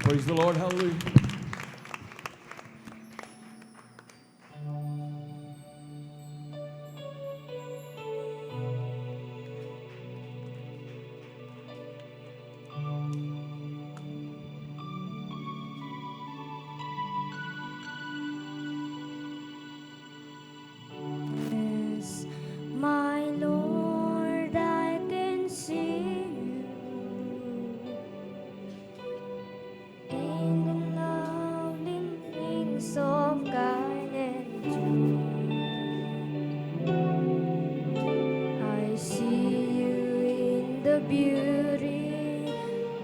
Praise the Lord. Hallelujah. Yes, my Lord, I can see you in the lovely things of kind and true. I see you in the beauty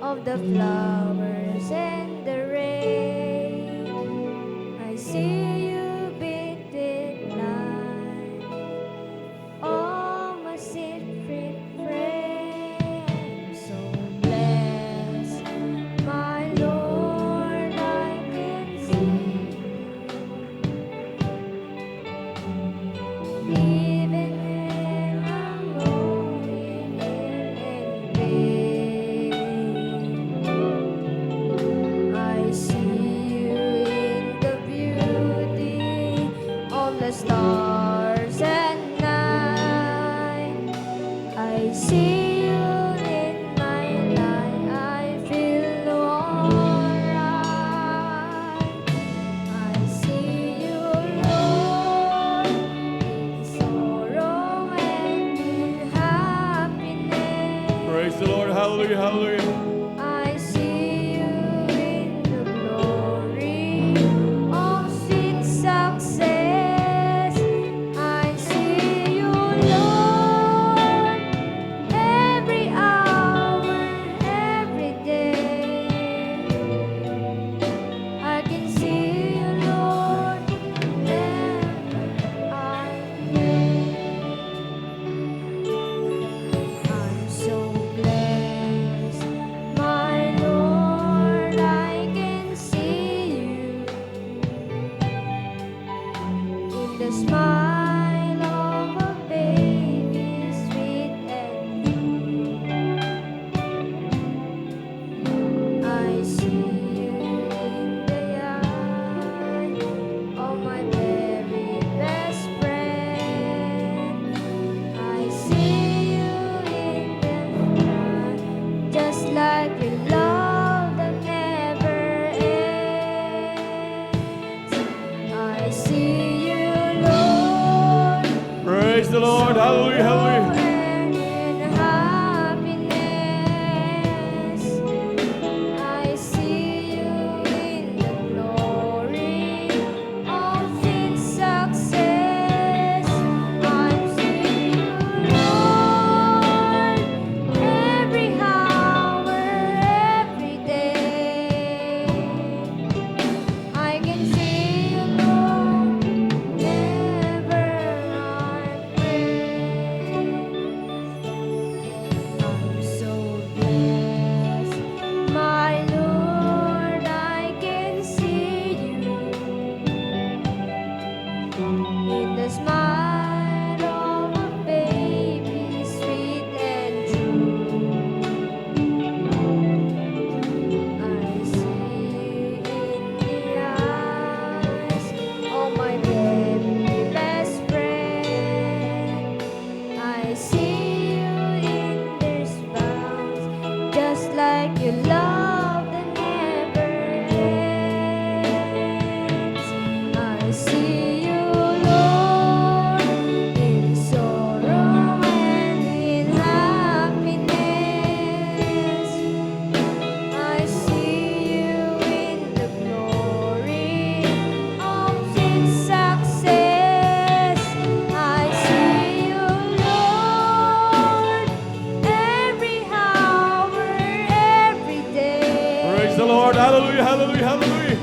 of the flowers and the rain. I see you beneath light. Oh, my secret friend, so blessed, my Lord, I can see you, even when I'm going in vain. I see you in the beauty of the stars and night. I see you in my life. I feel alright. I see you, Lord, in sorrow and in happiness. Praise the Lord. Hallelujah. Hallelujah. I see you in the glory of sweet success. I see you, Lord, every hour, every day. I can see you, Lord, whenever I pray. I'm so blessed, my Lord, I can see you in the smile of a baby, sweet and true. I see you in the eye of my very best friend. I see you in the night, just like your love that never ends. I see you, Lord, Praise the Lord. Hallelujah. Hallelujah. and in happiness. I see you in the glory of sweet success. I see you, Lord, every hour, every day. I can see you, Lord, whenever I pray. I'm so blessed, my Lord, I can see you in the smile of a baby, sweet and true. I see you in the eyes of my very best friend. I see you in their smiles, just like your love that never ends. I see you, Lord, in sorrow and in happiness. I see you in the glory of sweet success. I see you, Lord, every hour, every day. Praise the Lord. Hallelujah. Hallelujah. Hallelujah.